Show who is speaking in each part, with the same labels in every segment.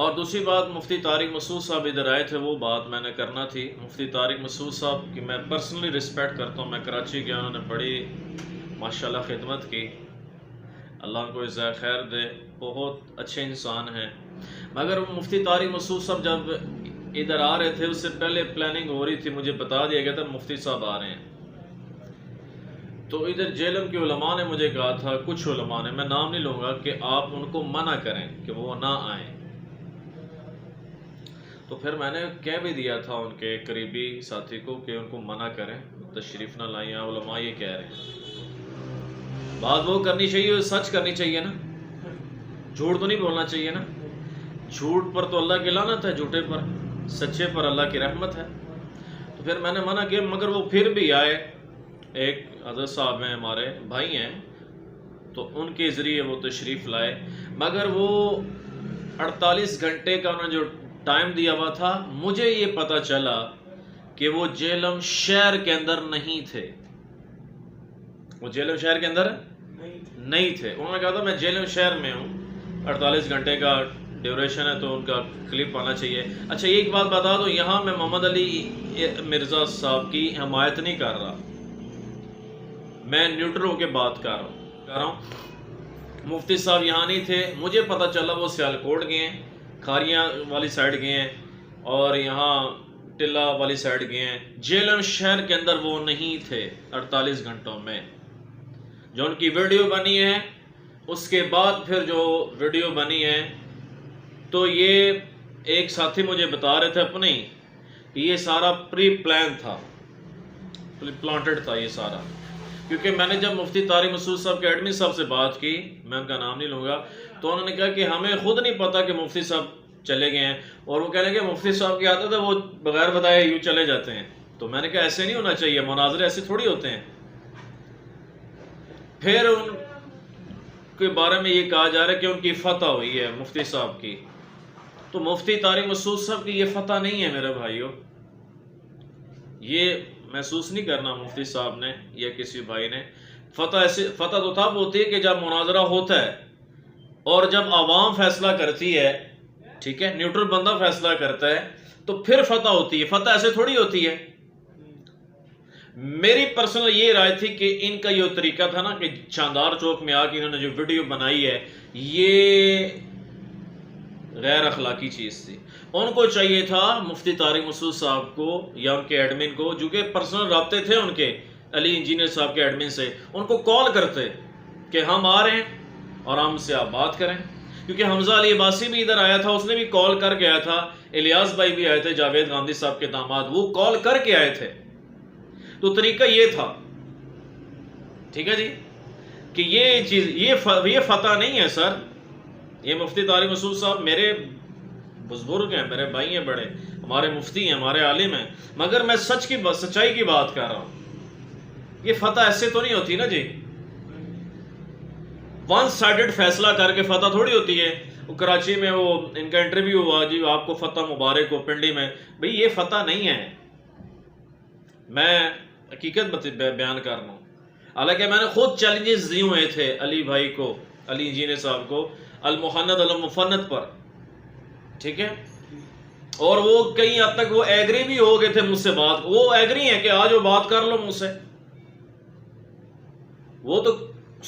Speaker 1: اور دوسری بات، مفتی طارق مسعود صاحب ادھر آئے تھے، وہ بات میں نے کرنا تھی۔ مفتی طارق مسعود صاحب کی میں پرسنلی رسپیکٹ کرتا ہوں، میں کراچی گیا، انہوں نے بڑی ماشاءاللہ خدمت کی، اللہ ان کو جزائے خیر دے، بہت اچھے انسان ہیں۔ مگر مفتی طارق مسعود صاحب جب ادھر آ رہے تھے، اس سے پہلے پلاننگ ہو رہی تھی، مجھے بتا دیا گیا تھا مفتی صاحب آ رہے ہیں۔ تو ادھر جیلم کے علماء نے مجھے کہا تھا، کچھ علماء نے، میں نام نہیں لوں گا، کہ آپ ان کو منع کریں کہ وہ نہ آئیں۔ تو پھر میں نے کہہ بھی دیا تھا ان کے قریبی ساتھی کو کہ ان کو منع کریں، تشریف نہ لائیں، علماء یہ کہہ رہے ہیں۔ بات وہ کرنی چاہیے، سچ کرنی چاہیے نا، جھوٹ تو نہیں بولنا چاہیے نا۔ جھوٹ پر تو اللہ کی لعنت ہے، جھوٹے پر، سچے پر اللہ کی رحمت ہے۔ تو پھر میں نے منع کیا، مگر وہ پھر بھی آئے۔ ایک حضرت صاحب ہیں، ہمارے بھائی ہیں، تو ان کے ذریعے وہ تشریف لائے، مگر وہ 48 گھنٹے کا انہوں نے جو ٹائم دیا ہوا تھا، مجھے یہ پتہ چلا کہ وہ جیلم شہر کے اندر نہیں تھے۔ وہ جیلم شہر کے اندر نہیں تھے۔ انہوں نے کہا تھا میں جیلم شہر میں ہوں، 48 گھنٹے کا ڈیوریشن ہے، تو ان کا کلپ آنا چاہیے۔ اچھا ایک بات بتا دو، یہاں میں محمد علی مرزا صاحب کی حمایت نہیں کر رہا، میں نیوٹرل ہو کے بات کر رہا ہوں۔ مفتی صاحب یہاں نہیں تھے، مجھے پتہ چلا وہ سیالکوٹ گئے ہیں، کھاریاں والی سائڈ گئے ہیں، اور یہاں ٹلہ والی سائڈ گئے ہیں۔ جیلم شہر کے اندر وہ نہیں تھے 48 گھنٹوں میں۔ جو ان کی ویڈیو بنی ہے، اس کے بعد پھر جو ویڈیو بنی ہے، تو یہ ایک ساتھی مجھے بتا رہے تھے اپنے ہی کہ یہ سارا پری پلان تھا، پری پلانٹڈ تھا یہ سارا۔ کیونکہ میں نے جب مفتی طارق مسعود صاحب کے ایڈمن صاحب سے بات کی، میں ان کا نام نہیں لوں گا، تو انہوں نے کہا کہ ہمیں خود نہیں پتا کہ مفتی صاحب چلے گئے ہیں، اور وہ کہہ لیں کہ مفتی صاحب کی عادت ہے وہ بغیر بتائے یوں چلے جاتے ہیں۔ تو میں نے کہا ایسے نہیں ہونا چاہیے، مناظرے ایسے تھوڑی ہوتے ہیں۔ پھر ان کے بارے میں یہ کہا جا رہا ہے کہ ان کی فتح ہوئی ہے مفتی صاحب کی، تو مفتی طارق مسعود صاحب کی یہ فتح نہیں ہے میرے بھائیوں۔ یہ محسوس نہیں کرنا مفتی صاحب نے یا کسی بھائی نے۔ فتح تو تب ہوتی ہے کہ جب مناظرہ ہوتا ہے، اور جب عوام فیصلہ کرتی ہے، ٹھیک ہے، نیوٹرل بندہ فیصلہ کرتا ہے، تو پھر فتح ہوتی ہے۔ فتح ایسے تھوڑی ہوتی ہے۔ میری پرسنل یہ رائے تھی کہ ان کا یہ طریقہ تھا نا کہ شاندار چوک میں آ کے انہوں نے جو ویڈیو بنائی ہے، یہ غیر اخلاقی چیز تھی۔ ان کو چاہیے تھا مفتی طارق مسعود صاحب کو یا ان کے ایڈمن کو، جو کہ پرسنل رابطے تھے ان کے علی انجینئر صاحب کے ایڈمن سے، ان کو کال کرتے کہ ہم آ رہے ہیں اور ہم سے آپ بات کریں۔ کیونکہ حمزہ علی عباسی بھی ادھر آیا تھا، اس نے بھی کال کر کے آیا تھا، الیاس بھائی بھی آئے تھے، جاوید گاندھی صاحب کے داماد، وہ کال کر کے آئے تھے۔ تو طریقہ یہ تھا، ٹھیک ہے جی، کہ یہ چیز یہ فتح نہیں ہے سر۔ یہ مفتی طارق مسعود صاحب میرے بزرگ ہیں، میرے بھائی ہیں بڑے، ہمارے مفتی ہیں، ہمارے عالم ہیں، مگر میں سچائی کی بات کر رہا ہوں۔ یہ فتح ایسے تو نہیں ہوتی نا جی، ون سائیڈڈ فیصلہ کر کے فتح تھوڑی ہوتی ہے۔ وہ کراچی میں وہ ان کا انٹرویو ہوا، جی آپ کو فتح مبارک ہو پنڈی میں، بھئی یہ فتح نہیں ہے، میں حقیقت بیان کر رہا ہوں۔ حالانکہ میں نے خود چیلنجز دیے ہوئے تھے علی بھائی کو، علی انجینئر صاحب کو، المحند المفند پر، ٹھیک ہے، اور وہ کئی حد تک وہ ایگری بھی ہو گئے تھے مجھ سے بات، وہ ایگری ہیں کہ آج وہ بات کر لو مجھ سے۔ وہ تو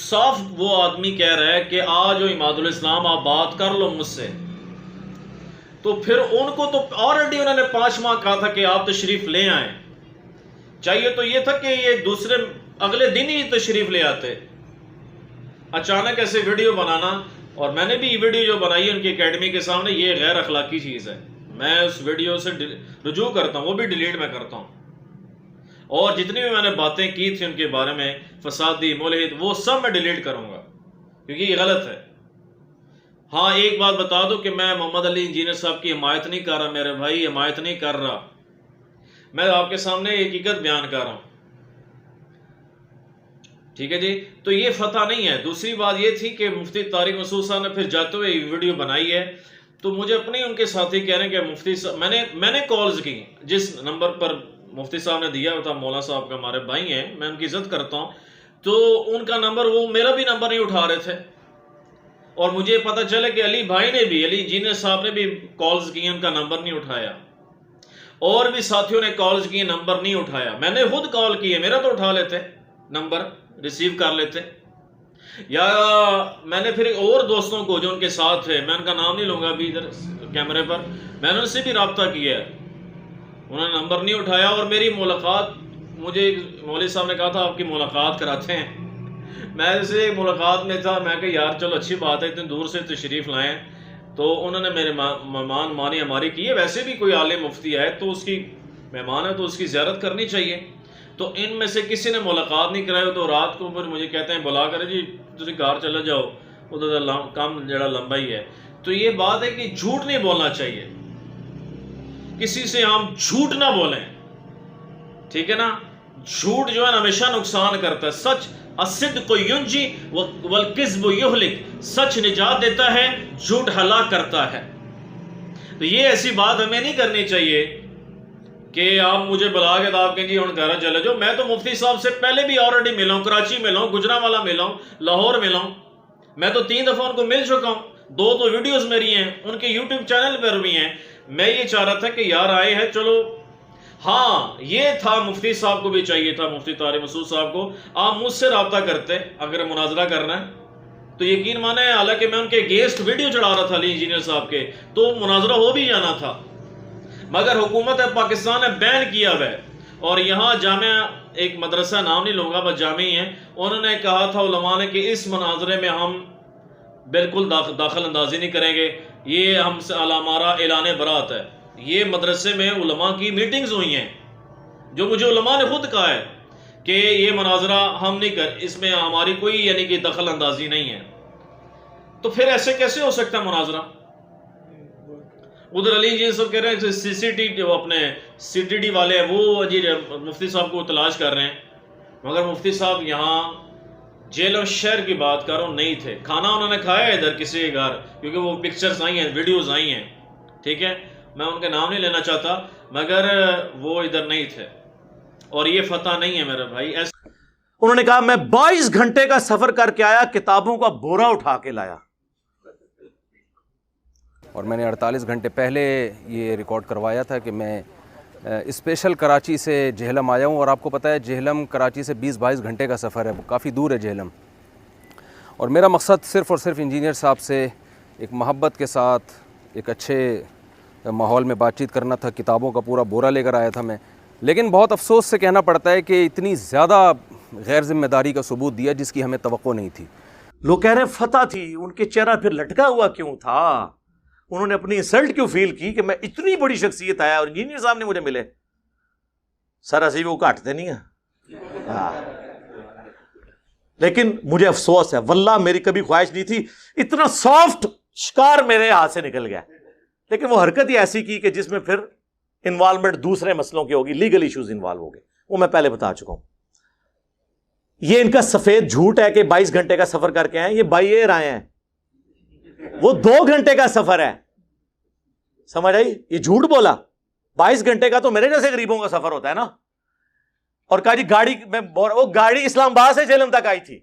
Speaker 1: صاف وہ آدمی کہہ رہا ہے کہ آج اماد الاسلام آپ بات کر لو مجھ سے۔ تو پھر ان کو تو آلریڈی انہوں نے 5 ماہ کہا تھا کہ آپ تشریف لے آئیں، چاہیے تو یہ تھا کہ یہ اگلے دن ہی تشریف لے آتے۔ اچانک ایسے ویڈیو بنانا، اور میں نے بھی یہ ویڈیو جو بنائی ہے ان کی اکیڈمی کے سامنے، یہ غیر اخلاقی چیز ہے۔ میں اس ویڈیو سے رجوع کرتا ہوں، وہ بھی ڈیلیٹ میں کرتا ہوں، اور جتنی بھی میں نے باتیں کی تھی ان کے بارے میں، فسادی، ملحد، وہ سب میں ڈیلیٹ کروں گا، کیونکہ یہ غلط ہے۔ ہاں ایک بات بتا دو کہ میں محمد علی انجینئر صاحب کی حمایت نہیں کر رہا میرے بھائی، حمایت نہیں کر رہا، میں آپ کے سامنے حقیقت بیان کر رہا ہوں، ٹھیک ہے جی۔ تو یہ فتح نہیں ہے۔ دوسری بات یہ تھی کہ مفتی طارق مسعود صاحب نے پھر جاتے ہوئے یہ ویڈیو بنائی ہے، تو مجھے اپنے ان کے ساتھی کہہ رہے ہیں کہ مفتی صاحب، میں نے کالز کی جس نمبر پر مفتی صاحب نے دیا ہوا تھا، مولا صاحب کا، ہمارے بھائی ہیں، میں ان کی عزت کرتا ہوں، تو ان کا نمبر، وہ میرا بھی نمبر نہیں اٹھا رہے تھے، اور مجھے پتہ چلا کہ علی بھائی نے بھی، علی انجینئر صاحب نے بھی کالز کی، ان کا نمبر نہیں اٹھایا، اور بھی ساتھیوں نے کالز کی، نمبر نہیں اٹھایا. میں نے خود کال کی ہے، میرا تو اٹھا لیتے، نمبر ریسیو کر لیتے. یا میں نے پھر اور دوستوں کو جو ان کے ساتھ تھے، میں ان کا نام نہیں لوں گا ابھی ادھر کیمرے پر، میں نے ان سے بھی رابطہ کیا ہے، انہوں نے نمبر نہیں اٹھایا. اور میری ملاقات، مجھے مولوی صاحب نے کہا تھا آپ کی ملاقات کراتے ہیں، میں اسے ملاقات میں تھا، میں کہ یار چلو اچھی بات ہے، اتنی دور سے تشریف لائیں. تو انہوں نے میرے مہمان مانی ہماری کی ہے. ویسے بھی کوئی عالم مفتی ہے تو اس کی مہمان ہے تو اس کی زیارت کرنی چاہیے. تو ان میں سے کسی نے ملاقات نہیں کرائی، تو رات کو پھر مجھے کہتے ہیں بلا کر جی تسی گھر چلے جاؤ، ادھر کام جڑا لمبا ہی ہے. تو یہ بات ہے کہ جھوٹ نہیں بولنا چاہیے، کسی سے ہم جھوٹ نہ بولیں، ٹھیک ہے نا. جھوٹ جو ہے ہمیشہ نقصان کرتا ہے. سچ الصدق ینجی والکذب یہلک، سچ نجات دیتا ہے، جھوٹ ہلاک کرتا ہے. تو یہ ایسی بات ہمیں نہیں کرنی چاہیے کہ آپ مجھے بلا کے آپ کہیں جی ہوں گھر چلے جاؤ. میں تو مفتی صاحب سے پہلے بھی آلریڈی ملا ہوں، کراچی ملا ہوں، گجرانوالا ملا ہوں، لاہور ملا ہوں. میں تو 3 دفعہ ان کو مل چکا ہوں، 2 تو ویڈیوز میری ہیں، ان کے یوٹیوب چینل پر بھی ہیں. میں یہ چاہ رہا تھا کہ یار آئے ہیں چلو. ہاں یہ تھا مفتی صاحب کو بھی چاہیے تھا، مفتی طارق مسعود صاحب کو، آپ مجھ سے رابطہ کرتے اگر مناظرہ کرنا ہے تو. یقین مانے حالانکہ میں ان کے اگینسٹ ویڈیو چڑھا رہا تھا علی انجینئر صاحب کے، تو مناظرہ ہو بھی جانا تھا، مگر حکومت پاکستان نے بین کیا ہوا ہے. اور یہاں جامعہ، ایک مدرسہ نام نہیں لوں گا بس جامعہ ہی ہے، انہوں نے کہا تھا علماء نے کہ اس مناظرے میں ہم بالکل داخل اندازی نہیں کریں گے، یہ ہم سے ہمارا اعلان برات ہے. یہ مدرسے میں علماء کی میٹنگز ہوئی ہیں، جو مجھے علماء نے خود کہا ہے کہ یہ مناظرہ ہم نہیں اس میں ہماری کوئی یعنی کہ دخل اندازی نہیں ہے. تو پھر ایسے کیسے ہو سکتا ہے مناظرہ؟ ادھر علی جی سب کہہ رہے ہیں جو اپنے سی ٹی ڈی والے ہیں وہ جی مفتی صاحب کو تلاش کر رہے ہیں، مگر مفتی صاحب یہاں جیل اور شہر کی بات کر رہا ہوں نہیں تھے. کھانا انہوں نے کھایا ہے ادھر کسی کے گھر، کیونکہ وہ پکچرز آئی ہیں، ویڈیوز آئی ہیں، ٹھیک ہے، میں ان کے نام نہیں لینا چاہتا، مگر وہ ادھر نہیں تھے. اور یہ فتح نہیں ہے میرے بھائی.
Speaker 2: انہوں نے کہا میں 22 گھنٹے کا سفر کر کے آیا، کتابوں کا بورا اٹھا کے لایا.
Speaker 3: اور میں نے 48 گھنٹے پہلے یہ ریکارڈ کروایا تھا کہ میں اسپیشل کراچی سے جہلم آیا ہوں. اور آپ کو پتہ ہے جہلم کراچی سے 20-22 گھنٹے کا سفر ہے، کافی دور ہے جہلم. اور میرا مقصد صرف اور صرف انجینئر صاحب سے ایک محبت کے ساتھ ایک اچھے ماحول میں بات چیت کرنا تھا. کتابوں کا پورا بورا لے کر آیا تھا میں، لیکن بہت افسوس سے کہنا پڑتا ہے کہ اتنی زیادہ غیر ذمہ داری کا ثبوت دیا جس کی ہمیں توقع نہیں تھی.
Speaker 2: لوگ کہہ رہے ہیں فتح تھی، ان کے چہرہ پھر لٹکا ہوا کیوں تھا؟ انہوں نے اپنی انسلٹ کیوں فیل کی کہ میں اتنی بڑی شخصیت آیا اور انجینئر صاحب نے مجھے ملے؟ سر اسی وہ کاٹتے نہیں ہیں. لیکن مجھے افسوس ہے، واللہ میری کبھی خواہش نہیں تھی، اتنا سافٹ شکار میرے ہاتھ سے نکل گیا. لیکن وہ حرکت ہی ایسی کی کہ جس میں پھر انوالومنٹ دوسرے مسئلوں کی ہوگی، لیگل ایشوز انوالو ہو گئے، وہ میں پہلے بتا چکا ہوں. یہ ان کا سفید جھوٹ ہے کہ 22 گھنٹے کا سفر کر کے آئے. یہ بائی ایئر آئے ہیں، وہ 2 گھنٹے کا سفر ہے. سمجھ آئی؟ یہ جھوٹ بولا. 22 گھنٹے کا تو میرے جیسے غریبوں کا سفر ہوتا ہے نا. اور کہا جی گاڑی میں، وہ گاڑی اسلام آباد سے جہلم تک آئی تھی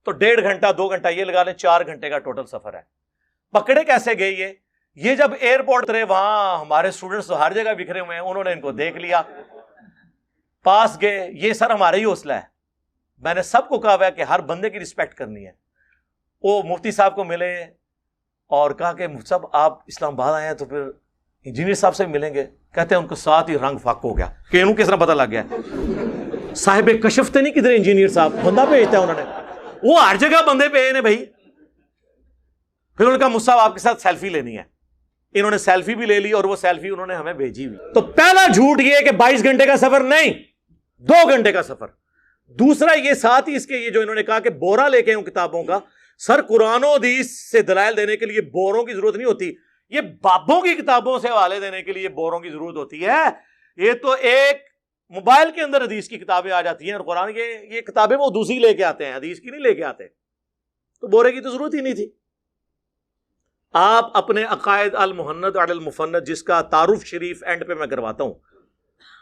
Speaker 2: تو 1.5 گھنٹہ 2 گھنٹہ یہ لگا لیں، 4 گھنٹے کا ٹوٹل سفر ہے. پکڑے کیسے گئے یہ جب ایئرپورٹ اترے وہاں ہمارے اسٹوڈنٹس تو ہر جگہ بکھرے ہوئے ہیں، انہوں نے ان کو دیکھ لیا، پاس گئے. یہ سر ہمارا ہی حوصلہ ہے. میں نے سب کو کہا ہوا ہے کہ ہر بندے کی رسپیکٹ کرنی ہے. وہ مفتی صاحب کو ملے اور کہا کہ مفتی صاحب آپ اسلام آباد آئے ہیں تو پھر انجینئر صاحب سے ملیں گے. کہتے ہیں ان کو ساتھ ہی رنگ فاق ہو گیا کہ انہوں کس طرح پتہ لگ گیا. صاحب کشف تو نہیں کدھر انجینئر صاحب بندہ بھیجتا ہے انہوں نے، وہ ہر جگہ بندے بھیجے نے بھائی. پھر انہوں نے کہا مفتی صاحب آپ کے ساتھ سیلفی لینی ہے. انہوں نے سیلفی بھی لے لی اور وہ سیلفی انہوں نے ہمیں بھیجی ہوئی. تو پہلا جھوٹ یہ ہے کہ 22 گھنٹے کا سفر نہیں، 2 گھنٹے کا سفر. دوسرا یہ ساتھ ہی اس کے یہ جو انہوں نے کہا کہ بورا لے کے ہوں کتابوں کا. سر قرآن و حدیث سے دلائل دینے کے لیے بوروں کی ضرورت نہیں ہوتی، یہ بابوں کی کتابوں سے حوالے دینے کے لیے بوروں کی ضرورت ہوتی ہے. یہ تو ایک موبائل کے اندر حدیث کی کتابیں آ جاتی ہیں اور قرآن کے یہ کتابیں وہ دوسری لے کے آتے ہیں، حدیث کی نہیں لے کے آتے. تو بورے کی تو ضرورت ہی نہیں تھی. آپ اپنے عقائد المحند علی المفند جس کا تعارف شریف اینڈ پہ میں کرواتا ہوں،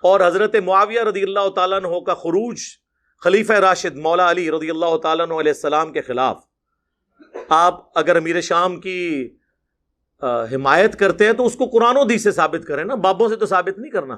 Speaker 2: اور حضرت معاویہ رضی اللہ تعالیٰ عنہ کا خروج خلیفہ راشد مولا علی رضی اللہ تعالیٰ عنہ علیہ السلام کے خلاف، آپ اگر امیر شام کی حمایت کرتے ہیں تو اس کو قرآن و حدیث سے ثابت کریں نا، بابوں سے تو ثابت نہیں کرنا.